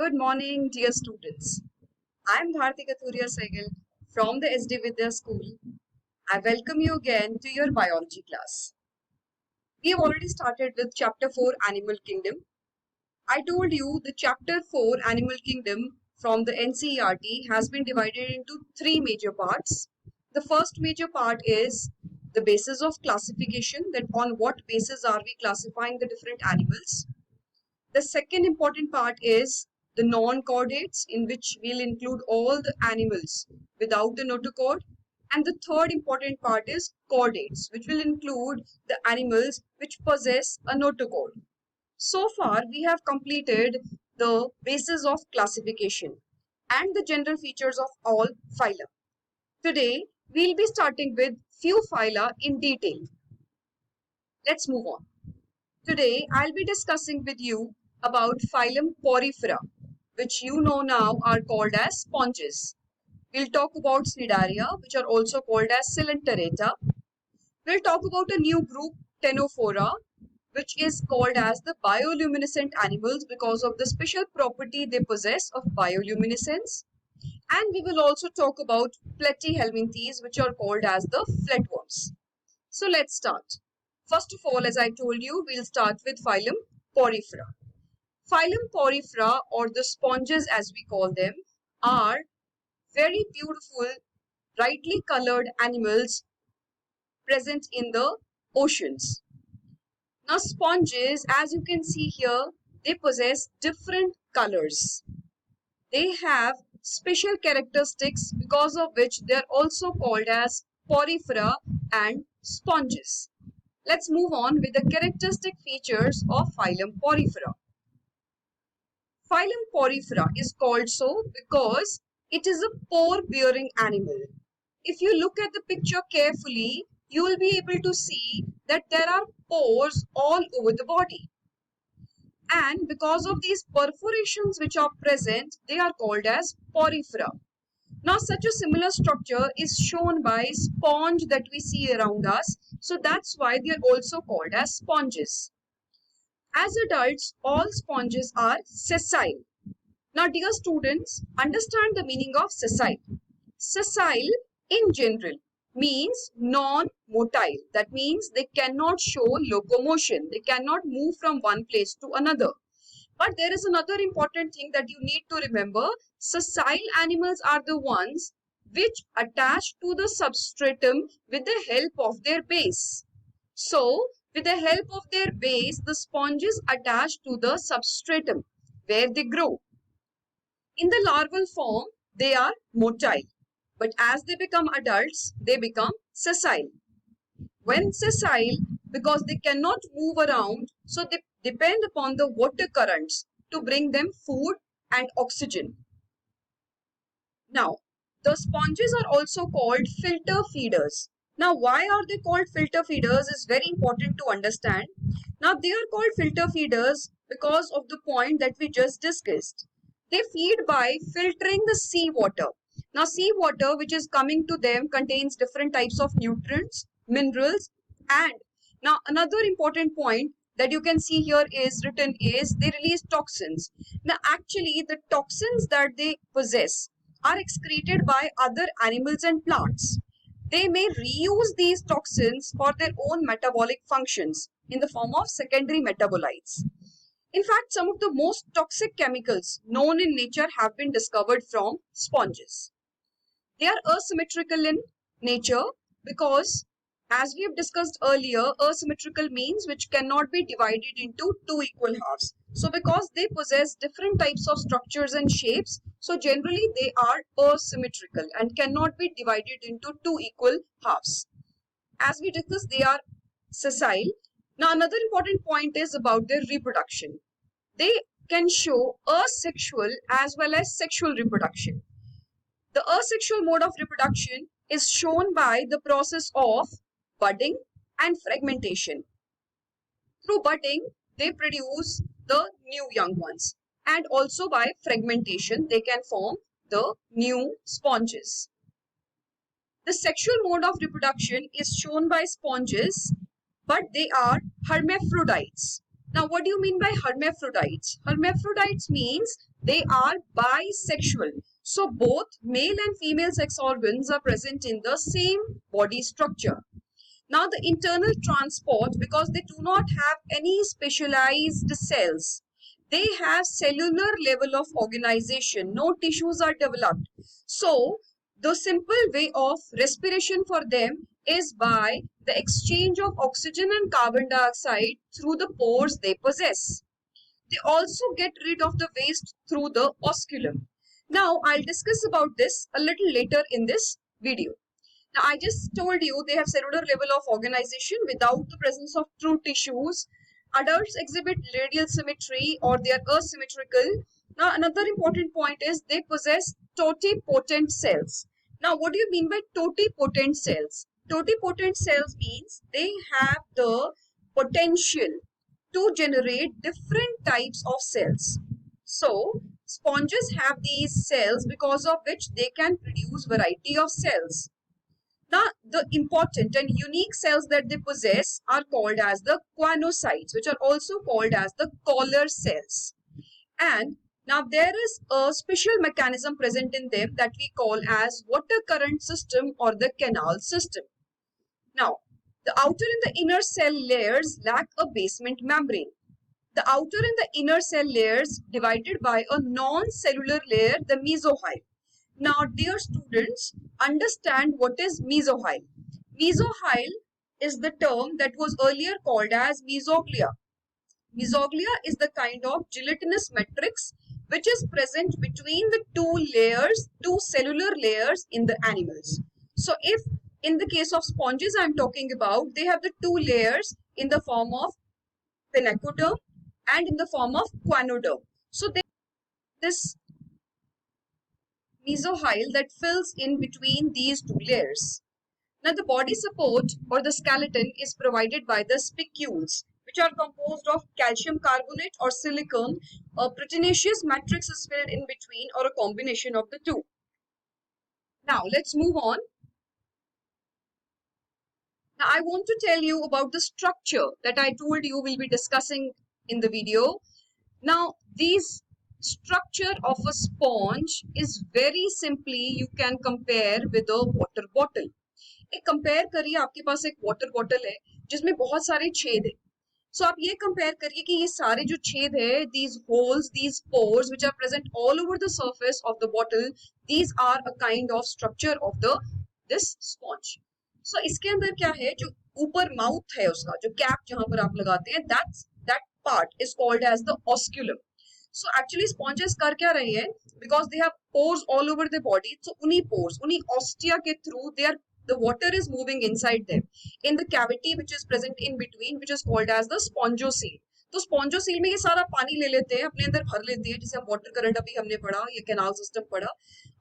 Good morning, dear students. I am Bharti Kathuria Saigal from the SD Vidya School. I welcome you again to your biology class. We have already started with chapter 4 Animal Kingdom. I told you the chapter 4 Animal Kingdom from the NCERT has been divided into three major parts. The first major part is the basis of classification, that on what basis are we classifying the different animals. The second important part is the non-chordates, in which we'll include all the animals without the notochord. And the third important part is chordates, which will include the animals which possess a notochord. So far, we have completed the basis of classification and the general features of all phyla. Today, we'll be starting with few phyla in detail. Let's move on. Today, I'll be discussing with you about phylum Porifera, which you know now are called as sponges. We'll talk about Cnidaria, which are also called as Coelenterata. We'll talk about a new group, Ctenophora, which is called as the bioluminescent animals because of the special property they possess of bioluminescence. And we will also talk about Platyhelminthes, which are called as the flatworms. So let's start. First of all, as I told you, we'll start with phylum Porifera. Phylum Porifera, or the sponges as we call them, are very beautiful, brightly colored animals present in the oceans. Now, sponges, as you can see here, they possess different colors. They have special characteristics because of which they are also called as porifera and sponges. Let's move on with the characteristic features of phylum Porifera. Phylum Porifera is called so because it is a pore-bearing animal. If you look at the picture carefully, you will be able to see that there are pores all over the body. And because of these perforations which are present, they are called as porifera. Now, such a similar structure is shown by sponge that we see around us. So that's why they are also called as sponges. As adults, all sponges are sessile. Now, dear students, understand the meaning of sessile. Sessile in general means non-motile. That means they cannot show locomotion. They cannot move from one place to another. But there is another important thing that you need to remember. Sessile animals are the ones which attach to the substratum with the help of their base. So, with the help of their base, the sponges attach to the substratum where they grow. In the larval form, they are motile. But as they become adults, they become sessile. When sessile, because they cannot move around, so they depend upon the water currents to bring them food and oxygen. Now, the sponges are also called filter feeders. Now, why are they called filter feeders is very important to understand. Now, they are called filter feeders because of the point that we just discussed. They feed by filtering the seawater. Now, seawater which is coming to them contains different types of nutrients, minerals, and now another important point that you can see here is written is they release toxins. Now, actually, the toxins that they possess are excreted by other animals and plants. They may reuse these toxins for their own metabolic functions in the form of secondary metabolites. In fact, some of the most toxic chemicals known in nature have been discovered from sponges. They are asymmetrical in nature because, as we have discussed earlier, asymmetrical means which cannot be divided into two equal halves. So, because they possess different types of structures and shapes, so generally they are asymmetrical and cannot be divided into two equal halves. As we discussed, they are sessile. Now, another important point is about their reproduction. They can show asexual as well as sexual reproduction. The asexual mode of reproduction is shown by the process of budding and fragmentation. Through budding, they produce the new young ones, and also by fragmentation, they can form the new sponges. The sexual mode of reproduction is shown by sponges, but they are hermaphrodites. Now, what do you mean by hermaphrodites? Hermaphrodites means they are bisexual. So, both male and female sex organs are present in the same body structure. Now, the internal transport, because they do not have any specialized cells, they have cellular level of organization. No tissues are developed. So, the simple way of respiration for them is by the exchange of oxygen and carbon dioxide through the pores they possess. They also get rid of the waste through the osculum. Now, I'll discuss about this a little later in this video. Now, I just told you they have cellular level of organization without the presence of true tissues. Adults exhibit radial symmetry or they are asymmetrical. Now, another important point is they possess totipotent cells. Now, what do you mean by totipotent cells? Totipotent cells means they have the potential to generate different types of cells. So, sponges have these cells because of which they can produce variety of cells. Now, the important and unique cells that they possess are called as the choanocytes, which are also called as the collar cells. And now there is a special mechanism present in them that we call as water current system or the canal system. Now, the outer and the inner cell layers lack a basement membrane. The outer and the inner cell layers divided by a non-cellular layer, the mesohyl. Now, dear students, understand what is mesohyl. Mesohyl is the term that was earlier called as mesoglia. Mesoglia is the kind of gelatinous matrix which is present between the two cellular layers in the animals. So, if in the case of sponges I am talking about, they have the two layers in the form of pinacoderm and in the form of choanoderm. So, this mesohyl that fills in between these two layers. Now, the body support or the skeleton is provided by the spicules, which are composed of calcium carbonate or silicon. A proteinaceous matrix is filled in between or a combination of the two. Now, let's move on. Now, I want to tell you about the structure that I told you we'll be discussing in the video. Now, these structure of a sponge is very simply you can compare with a water bottle. एक compare करिए, आपके पास एक water bottle है जिसमें बहुत सारे छेद है. सो आप ये कंपेयर करिए कि ये सारे जो छेद है, these holes, these pores which are present all over the surface of the bottle, these are a kind of structure of this sponge. So इसके अंदर क्या है, जो ऊपर माउथ है उसका, जो कैप जहां पर आप लगाते हैं, that part is called as the osculum. So actually sponges कर क्या रही है, because they have pores all over the body, so उन्हीं pores, उन्हीं ostia के through the water is moving inside them in the cavity which is present in between, which is called as the spongocoel. तो spongocoel में ये सारा पानी ले लेते हैं, अपने अंदर भर लेते हैं, जिसे हम वाटर करंट अभी हमने पढ़ा, ये कैनाल सिस्टम पढ़ा.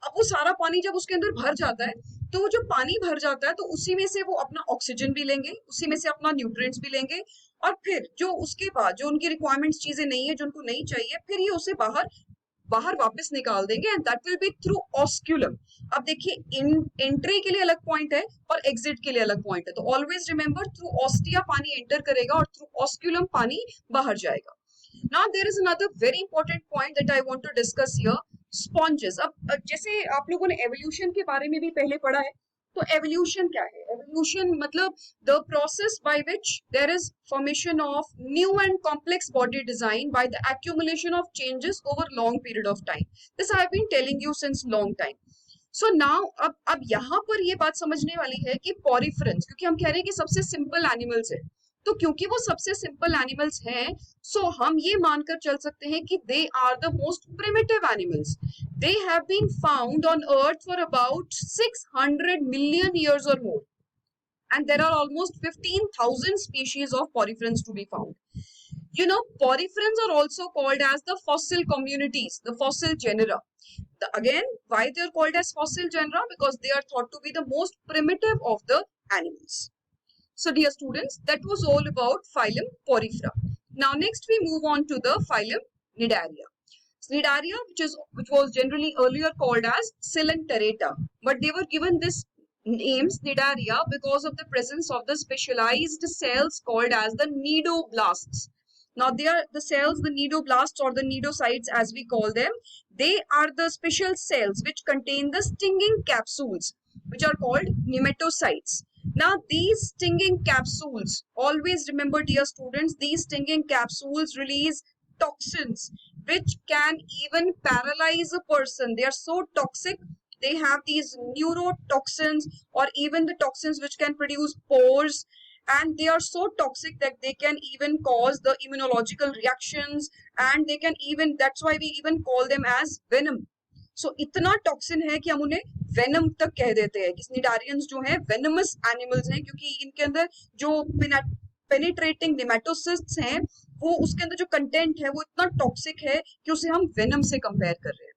अब वो सारा पानी जब उसके अंदर भर जाता है, तो वो जो पानी भर जाता है, तो उसी में से वो अपना ऑक्सीजन भी लेंगे, उसी में से अपना न्यूट्रिएंट्स भी लेंगे, और फिर जो उसके बाद जो उनकी रिक्वायरमेंट्स चीजें नहीं है, जो उनको नहीं चाहिए, फिर ये उसे बाहर वापस निकाल देंगे, and that will be through osculum. अब देखिए, एंट्री के लिए अलग पॉइंट है और एग्जिट के लिए अलग पॉइंट है, तो ऑलवेज रिमेंबर, थ्रू ऑस्टिया पानी एंटर करेगा और थ्रू ऑस्क्यूलम पानी बाहर जाएगा. Now there is another very important point that I want to discuss here, sponges. अब जैसे आप लोगों ने एवोल्यूशन के बारे में भी पहले पढ़ा है, तो एवोल्यूशन क्या है? एवोल्यूशन मतलब the process by which there is formation of new and complex body design by the accumulation of changes over long period of time. This I have been telling you since long time. So now अब यहाँ पर ये बात समझने वाली है कि poriferans, क्योंकि हम कह रहे हैं कि सबसे सिंपल एनिमल्स है, तो क्योंकि वो सबसे सिंपल एनिमल्स हैं, सो हम ये मानकर चल सकते हैं कि they are the most primitive animals. They have been found on earth for about 600 million years or more, and there are almost 15,000 species of poriferans to be found. You know, poriferans are also called as the fossil communities, the fossil genera. Again, why they are called as fossil genera? Because they are thought to be the most primitive of the animals. So dear students, that was all about phylum Porifera. Now next we move on to the phylum Cnidaria. Cnidaria, which was generally earlier called as Coelenterata, but they were given this name Cnidaria because of the presence of the specialized cells called as the cnidoblasts. Now they are the cells, the cnidoblasts or the cnidocytes as we call them. They are the special cells which contain the stinging capsules, which are called nematocytes. Now these stinging capsules, always remember dear students, these stinging capsules release toxins which can even paralyze a person. They are so toxic. They have these neurotoxins or even the toxins which can produce pores, and they are so toxic that they can even cause the immunological reactions, and they can even, that's why we even call them as venom. So इतना toxin है कि हम उन्हें venom तक कह देते हैं कि स्निडारियंस जो है वेनमस एनिमल्स हैं, क्योंकि इनके अंदर जो पेनिट्रेटिंग नेमेटोसिस्ट्स हैं वो उसके अंदर जो कंटेंट है वो इतना टॉक्सिक है कि उसे हम वेनम से कंपेयर कर रहे हैं.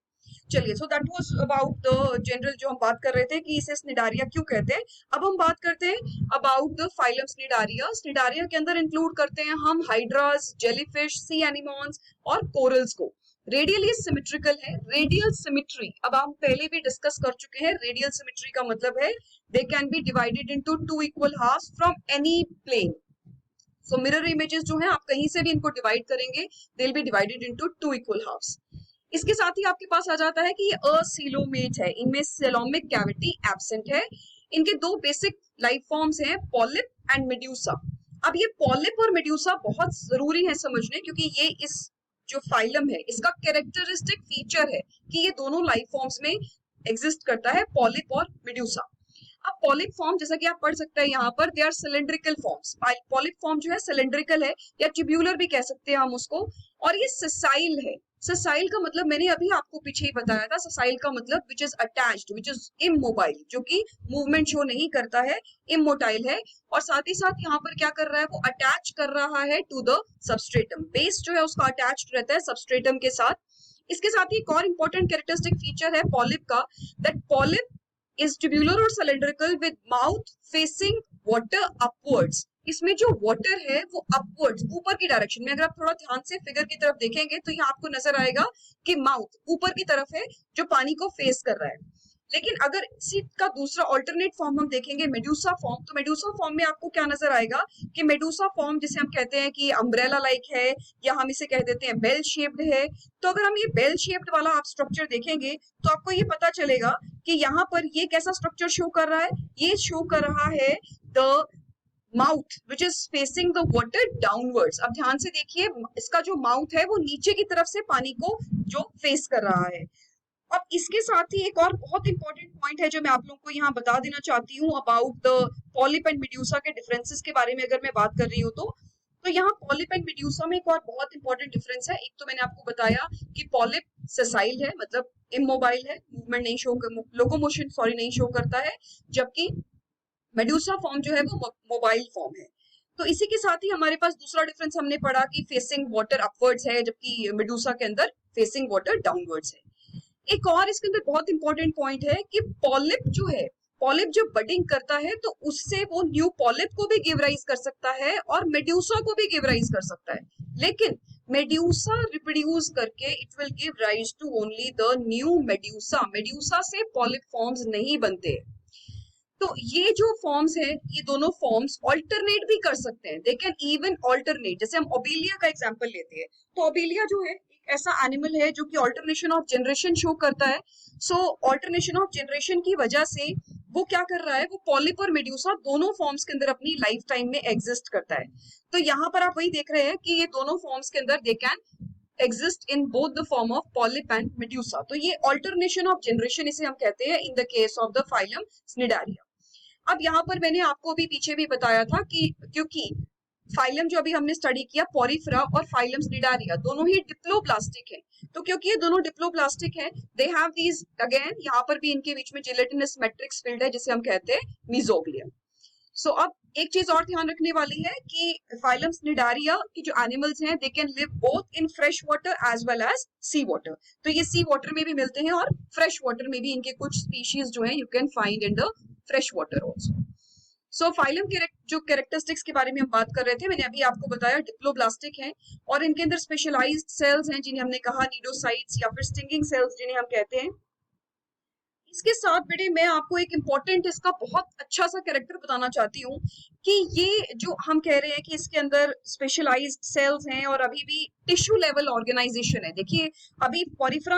चलिए, so that was about the general जो हम बात कर रहे थे कि इसे स्निडारिया क्यों कहते हैं. अब हम बात करते हैं अबाउट द फाइलम स्निडारिया. स्निडारिया के अंदर इंक्लूड करते हैं हम हाइड्रास, जेलीफिश, सी एनिमॉन्स और कोरल्स को. रेडियली सिमेट्रिकल है. रेडियल सिमेट्री अब हम पहले भी डिस्कस कर चुके हैं. रेडियल सिमेट्री का मतलब है they can be divided into two equal halves from any plane. So mirror images जो है आप कहीं से भी इनको डिवाइड करेंगे, they will be divided into two equal halves. इसके साथ ही आपके पास आ जाता है कि ये असीलोमेट है, इनमें सेलोमिक कैविटी एब्सेंट है. इनके दो बेसिक लाइफ फॉर्म्स हैं, पॉलिप एंड मेड्यूसा. अब ये पॉलिप और मेड्यूसा बहुत जरूरी है समझने, क्योंकि ये इस जो फाइलम है इसका कैरेक्टरिस्टिक फीचर है कि ये दोनों लाइफ फॉर्म्स में एग्जिस्ट करता है, पॉलिप और मेड्यूसा. अब पॉलिप फॉर्म जैसा कि आप पढ़ सकते हैं यहाँ पर, they are cylindrical forms. Polyp form जो है सिलेंड्रिकल है या ट्यूब्यूलर भी कह सकते हैं हम उसको, और ये ससाइल है. ससाइल का मतलब मैंने अभी आपको पीछे ही बताया था. ससाइल का मतलब which is attached, which is immobile, जो कि मूवमेंट शो नहीं करता है, इमोटाइल है. और साथ ही साथ यहाँ पर क्या कर रहा है, वो अटैच कर रहा है टू द सबस्ट्रेटम. बेस जो है उसका अटैच्ड रहता है सबस्ट्रेटम के साथ. इसके साथ ही एक और इंपॉर्टेंट कैरेक्टरिस्टिक फीचर है पॉलिप का, that polyp is tubular or cylindrical with mouth facing water upwards. इसमें जो वाटर है वो अपवर्ड्स, ऊपर की डायरेक्शन में, अगर आप थोड़ा ध्यान से फिगर की तरफ देखेंगे तो यहाँ आपको नजर आएगा कि माउथ ऊपर की तरफ है जो पानी को फेस कर रहा है. लेकिन अगर इसी का दूसरा ऑल्टरनेट फॉर्म हम देखेंगे मेडूसा फॉर्म, तो मेडूसा फॉर्म में आपको क्या नजर आएगा कि मेडूसा फॉर्म जिसे हम कहते हैं कि अम्ब्रेला लाइक है, या हम इसे कह देते हैं बेल शेप्ड है. तो अगर हम ये बेल शेप्ड वाला आप स्ट्रक्चर देखेंगे तो आपको ये पता चलेगा कि यहाँ पर ये कैसा स्ट्रक्चर शो कर रहा है. ये शो कर रहा है the mouth which is facing the water downwards. अब ध्यान से देखिए, इसका जो माउथ है वो नीचे की तरफ से पानी को जो फेस कर रहा है. अब इसके साथ ही एक और बहुत इंपॉर्टेंट पॉइंट है जो मैं आप लोगों को यहाँ बता देना चाहती हूँ about the polyp and medusa के डिफरेंसेस के बारे में अगर मैं बात कर रही हूँ तो यहाँ पॉलिप एंड मेड्यूसा में एक और बहुत इंपॉर्टेंट डिफरेंस है. एक तो मैंने आपको बताया कि पॉलिप सेसाइल है, मतलब इमोबाइल है, मूवमेंट नहीं शो, लोकोमोशन सॉरी नहीं शो करता है, जबकि मेड्यूसा फॉर्म जो है वो मोबाइल फॉर्म है. तो इसी के साथ ही हमारे पास दूसरा डिफरेंस हमने पढ़ा कि फेसिंग वाटर अपवर्ड्स है, जबकि मेडूसा के अंदर फेसिंग वाटर डाउनवर्ड्स है. एक और इसके अंदर बहुत इंपॉर्टेंट पॉइंट है कि पॉलिप जो है, पॉलिप जब बडिंग करता है तो उससे वो न्यू पॉलिप को भी गिव राइज कर सकता है और मेड्यूसा को भी गिव राइज कर सकता है. लेकिन मेड्यूसा रिप्रोड्यूस करके it will give rise to only the new medusa. Medusa से पॉलिप फॉर्म्स नहीं बनते. तो ये जो फॉर्म्स है, ये दोनों फॉर्म्स ऑल्टरनेट भी कर सकते हैं. They can even alternate. जैसे हम ओबेलिया का एग्जांपल लेते हैं, तो ओबेलिया जो है एक ऐसा एनिमल है जो कि ऑल्टरनेशन ऑफ जनरेशन शो करता है. सो ऑल्टरनेशन ऑफ जनरेशन की वजह से वो क्या कर रहा है, वो पॉलिप और मेड्यूसा दोनों फॉर्म्स के अंदर अपनी लाइफ टाइम में एग्जिस्ट करता है. तो यहाँ पर आप वही देख रहे हैं कि ये दोनों फॉर्म्स के अंदर they can exist in both the form of polyp and medusa. तो ये alternation of generation इसे हम कहते हैं in the case of the phylum Cnidaria. अब यहाँ पर मैंने आपको भी पीछे भी बताया था कि क्योंकि फाइलम जो अभी हमने स्टडी किया पोरिफेरा और फाइलम स्निडारिया दोनों ही डिप्लोब्लास्टिक है. तो क्योंकि ये दोनों डिप्लोब्लास्टिक है, दे हैव दीज अगेन यहाँ पर भी इनके बीच में जिलेटिनस मैट्रिक्स फील्ड है जिसे हम कहते हैं मीजोग्लियम. सो अब एक चीज और ध्यान रखने वाली है कि फाइलम स्निडारिया की जो एनिमल्स हैं they can live both in fresh water as well as sea water. तो ये सी वाटर में भी मिलते हैं और फ्रेश वाटर में भी इनके कुछ स्पीशीज जो है you can find in the fresh water also. So phylum के जो कैरेक्टरिस्टिक्स के बारे में हम बात कर रहे थे, मैंने अभी आपको बताया डिप्लोब्लास्टिक हैं और इनके अंदर स्पेशलाइज्ड सेल्स हैं जिन्हें हमने कहा नीडोसाइट्स या फिर स्टिंगिंग सेल्स जिन्हें हम कहते हैं. इसके साथ बेटे मैं आपको एक इम्पोर्टेंट इसका बहुत अच्छा सा कैरेक्टर बताना चाहती हूँ कि ये जो हम कह रहे हैं कि इसके अंदर स्पेशलाइज्ड सेल्स हैं और अभी भी टिश्यू लेवल ऑर्गेनाइजेशन है। देखिए अभी पॉलीफ्रा